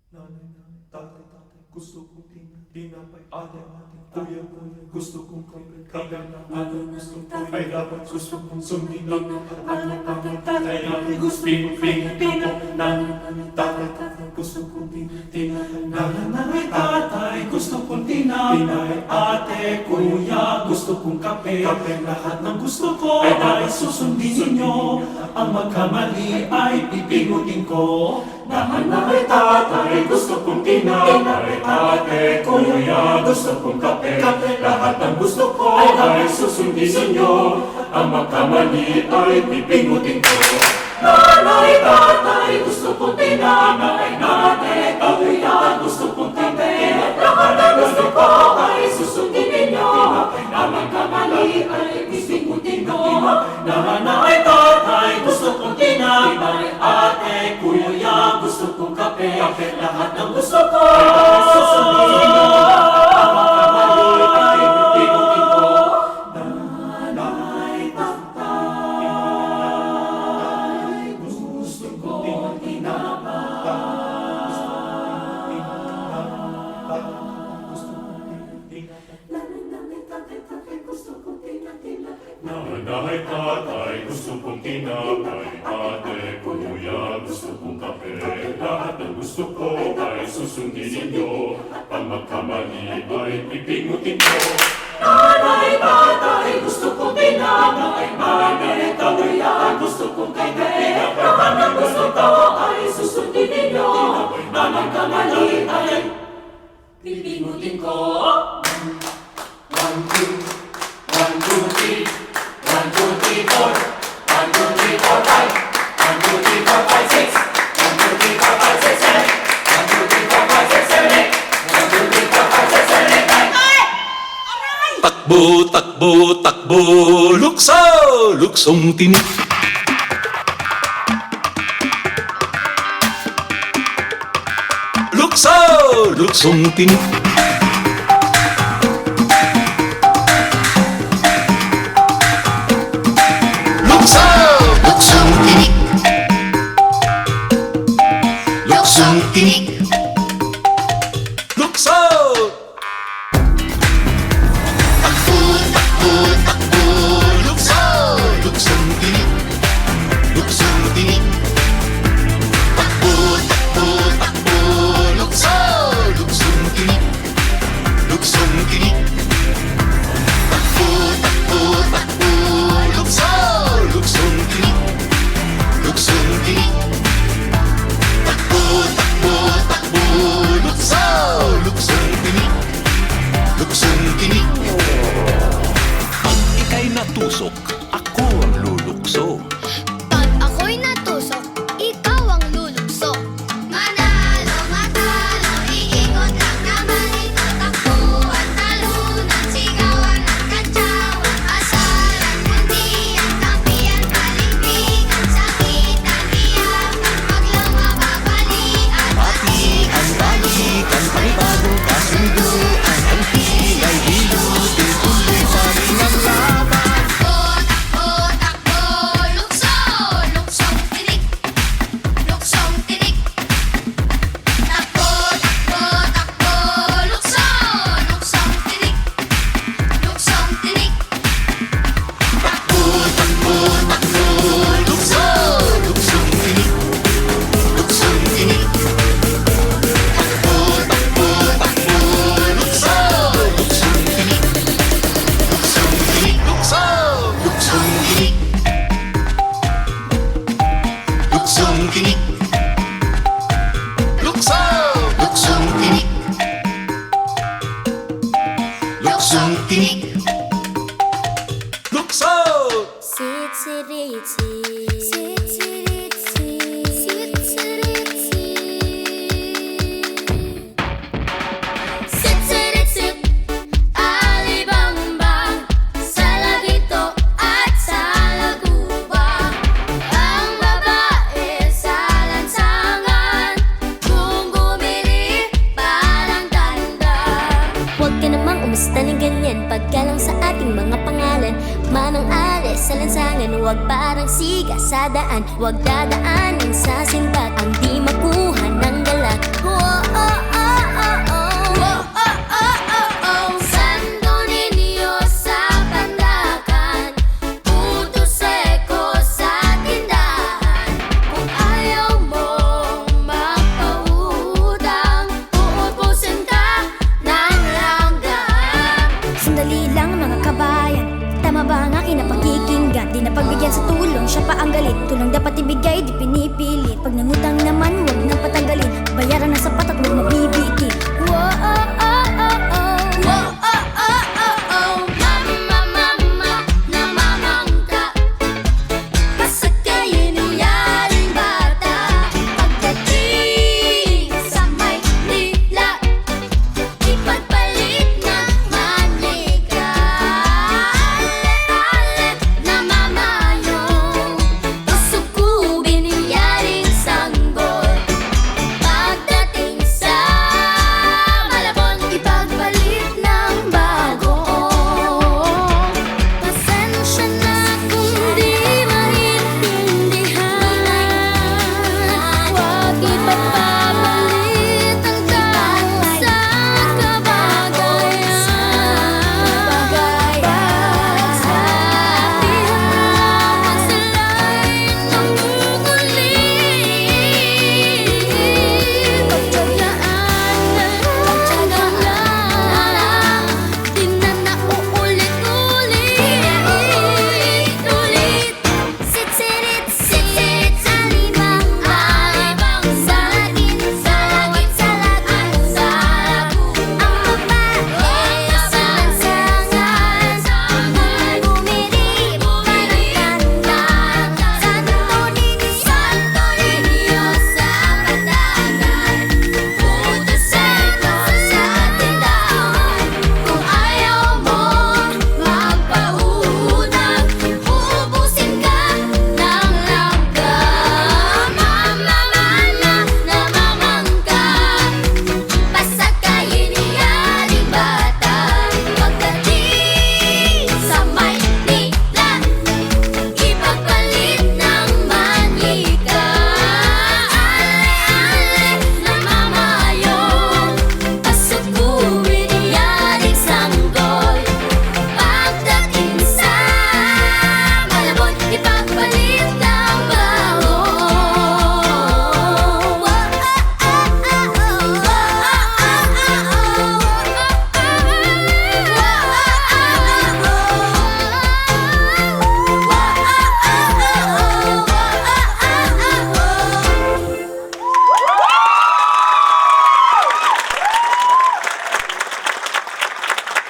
Nanay, tatay, gusto kong tinapay. Ate, kuya, gusto kong kape. Ano gusto ko ay dapat gusto kong sundin lang. Tatay, gusto kong pinipino. Nanay, tatay, gusto kong tinapay. Nanay, tatay, gusto kong tinapay. Ate, kuya, gusto kong kape. Lahat ng gusto ko ay susundin ninyo. Ang magkamali ay pipingutin ko. Nanay, tatay, gusto kong tinapay. Ate, kuya, gusto kong kape. Lahat ng gusto ko ay susundin ninyo. Ang magkamali ay pipingutin ko. Nanay, tatay, gusto kong tinapay. Ate, kuya, gusto kong kape. Lahat ng gusto ko ay susundin ninyo. Ang magkamali ay pipingutin ko. Nanay, tatay, gusto kong tinapay. Ate, kuya, gusto kong kape. Lahat ng gusto ko ay susundin ninyo. Ang magkamali ay pipingutin ko. Nanay, tatay, gusto kong tinapay. Nanay, tatay, gusto kong tinapay. Ate, kuya, gusto kong kape. Lahat ng gusto ko ay susundin ninyo. Pag magkamali ay pipingutin ko. Nanay, tatay, gusto kong tinapay. Ate, kuya, gusto kong kape. Lahat ng gusto ko ay susundin ninyo. Pag magkamali ay pipingutin ko. 1, 2, 1, 2, 3. 1, 2, 3, 4. 1, 2, 3, 4, 5. 1, 2, 3, 4, 5, 6. 1, 2, 3, 4, 5, 6, 7. 1, 2, 3, 4, 5, 6, 7, 8. 1, 2, 3, 4, 5, 6, 7, 8, 9. Takbo, takbo, takbo, lukso, luksong tinik. Lukso, luksong tinik. Lukso, luksong tinik. Luksong tinik. Lukso. Takbo, takbo, takbo, lukso, luksong tinik. Luksong tinik. Takbo, takbo, takbo, lukso, luksong tinik. Luksong tinik. Takbo, takbo, takbo, lukso, luksong tinik. Luksong tinik. Takbo, takbo, takbo, lukso, luksong tinik. Luksong tinik. Pag ika'y natusok, ako ang lulukso. Pag ako'y natusok, ikaw ang lulukso. Manalo, matalo, iikot lang naman ito. Takbuhan, talunan, sigawan at kantsawan. Asaran, muntian, kampiyan, paligpigan. Sakitan, iyakan, paglama, babalian. Batian, balikan, panibago, kasunduan. Ang pilay, hilutin, tuloy pa rin ang laban. Takbo, takbo, lukso, luksong tinik. Luksong tinik. Takbo, takbo, takbo, lukso, luksong tinik. Luksong tinik. Takbo, takbo, takbo, lukso, luksong tinik. Luksong tinik. Takbo, takbo, takbo, lukso, luksong tinik. Luksong tinik, lukso, luksong tinik. Luksong tinik. Lukso, luksong tinik. Luksong tinik. Lukso. Sitsiritsi. Sitsiritsi. Sitsiritsi. Sitsiritsi. Alibambang sa lagito at sa laguba. Ang babae sa lansangan, kung gumili parang tanda. Huwag ka namang umusta ng ganyan, paggalang sa ating mga pangalan. Manang alis sa lansangan, huwag parang siga sa daan. Huwag dadaanin sa simbat ang di makuha ng galak. dapat ba